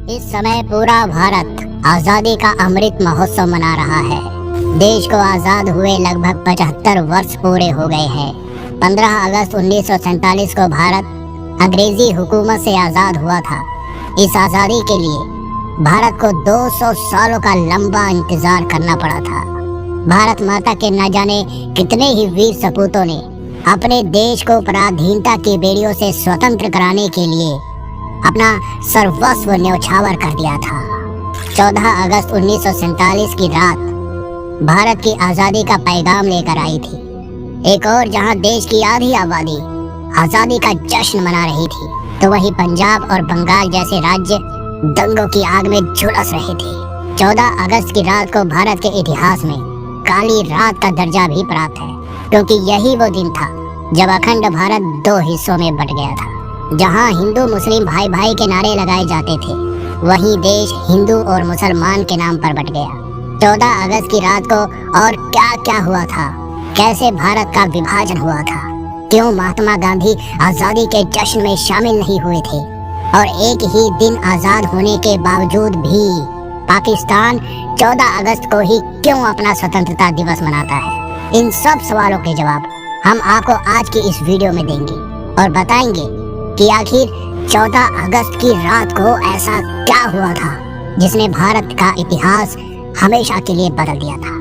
इस समय पूरा भारत आजादी का अमृत महोत्सव मना रहा है। देश को आजाद हुए लगभग 75 वर्ष पूरे हो गए हैं। 15 अगस्त 1947 को भारत अंग्रेजी हुकूमत से आजाद हुआ था। इस आजादी के लिए भारत को 200 सालों का लंबा इंतजार करना पड़ा था। भारत माता के न जाने कितने ही वीर सपूतों ने अपने देश को पराधीनता की बेड़ियों से स्वतंत्र कराने के लिए अपना सर्वस्व न्यौछावर कर दिया था। 14 अगस्त 1947 की रात भारत की आजादी का पैगाम लेकर आई थी। एक और जहां देश की आधी आबादी आजादी का जश्न मना रही थी, तो वहीं पंजाब और बंगाल जैसे राज्य दंगों की आग में झुलस रहे थे। 14 अगस्त की रात को भारत के इतिहास में काली रात का दर्जा भी प्राप्त है, क्योंकि यही वो दिन था जब अखंड भारत 2 हिस्सों में बट गया था। जहां हिंदू मुस्लिम भाई भाई के नारे लगाए जाते थे, वहीं देश हिंदू और मुसलमान के नाम पर बट गया। 14 अगस्त की रात को और क्या क्या हुआ था, कैसे भारत का विभाजन हुआ था, क्यों महात्मा गांधी आजादी के जश्न में शामिल नहीं हुए थे, और एक ही दिन आजाद होने के बावजूद भी पाकिस्तान 14 अगस्त को ही क्यों अपना स्वतंत्रता दिवस मनाता है। इन सब सवालों के जवाब हम आपको आज की इस वीडियो में देंगे और बताएंगे कि आखिर 14 अगस्त की रात को ऐसा क्या हुआ था जिसने भारत का इतिहास हमेशा के लिए बदल दिया था।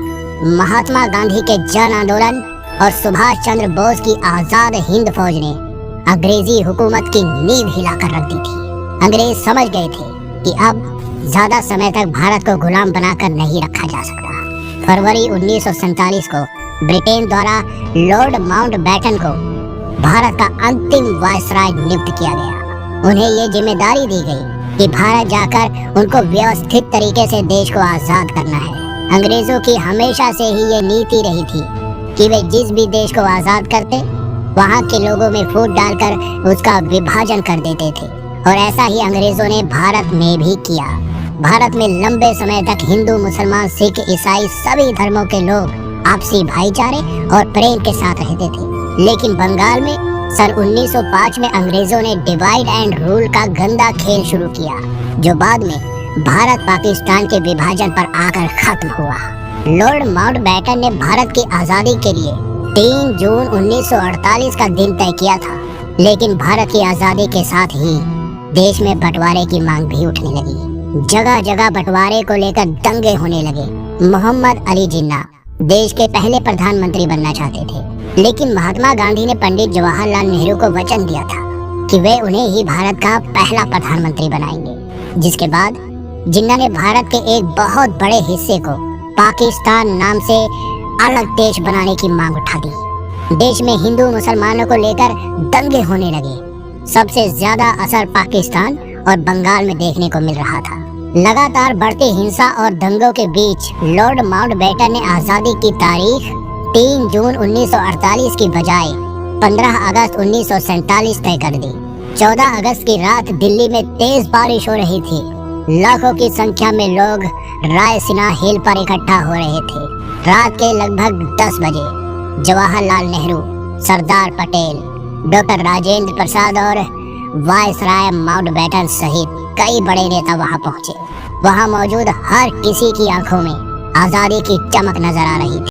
महात्मा गांधी के जन आंदोलन और सुभाष चंद्र बोस की आजाद हिंद फौज ने अंग्रेजी हुकूमत की नींव हिलाकर रख दी थी। अंग्रेज समझ गए थे कि अब ज्यादा समय तक भारत को गुलाम बनाकर नहीं रखा जा सकता। फरवरी 1947 को ब्रिटेन द्वारा लॉर्ड माउंटबेटन को भारत का अंतिम वायसराय नियुक्त किया गया। उन्हें ये जिम्मेदारी दी गई कि भारत जाकर उनको व्यवस्थित तरीके से देश को आजाद करना है। अंग्रेजों की हमेशा से ही ये नीति रही थी कि वे जिस भी देश को आजाद करते, वहाँ के लोगों में फूट डालकर उसका विभाजन कर देते थे, और ऐसा ही अंग्रेजों ने भारत में भी किया। भारत में लंबे समय तक हिंदू, मुसलमान, सिख, ईसाई सभी धर्मों के लोग आपसी भाईचारे और प्रेम के साथ रहते थे। लेकिन बंगाल में सन 1905 में अंग्रेजों ने डिवाइड एंड रूल का गंदा खेल शुरू किया, जो बाद में भारत पाकिस्तान के विभाजन पर आकर खत्म हुआ। लॉर्ड माउंटबेटन ने भारत की आजादी के लिए 3 जून 1948 का दिन तय किया था, लेकिन भारत की आजादी के साथ ही देश में बंटवारे की मांग भी उठने लगी। जगह जगह बंटवारे को लेकर दंगे होने लगे। मोहम्मद अली जिन्ना देश के पहले प्रधानमंत्री बनना चाहते थे, लेकिन महात्मा गांधी ने पंडित जवाहरलाल नेहरू को वचन दिया था कि वे उन्हें ही भारत का पहला प्रधानमंत्री बनाएंगे। जिसके बाद जिन्ना ने भारत के एक बहुत बड़े हिस्से को पाकिस्तान नाम से अलग देश बनाने की मांग उठा दी। देश में हिंदू मुसलमानों को लेकर दंगे होने लगे। सबसे ज्यादा असर पाकिस्तान और बंगाल में देखने को मिल रहा था। लगातार बढ़ती हिंसा और दंगों के बीच लॉर्ड माउंटबेटन ने आजादी की तारीख 3 जून 1948 की बजाय 15 अगस्त 1947 तय कर दी। 14 अगस्त की रात दिल्ली में तेज बारिश हो रही थी। लाखों की संख्या में लोग रायसीना हिल पर इकट्ठा हो रहे थे। रात के लगभग 10 बजे जवाहरलाल नेहरू, सरदार पटेल, डॉक्टर राजेंद्र प्रसाद और वायसराय माउंटबेटन सहित कई बड़े नेता वहां पहुंचे। वहां मौजूद हर किसी की आंखों में आजादी की चमक नजर आ रही थी।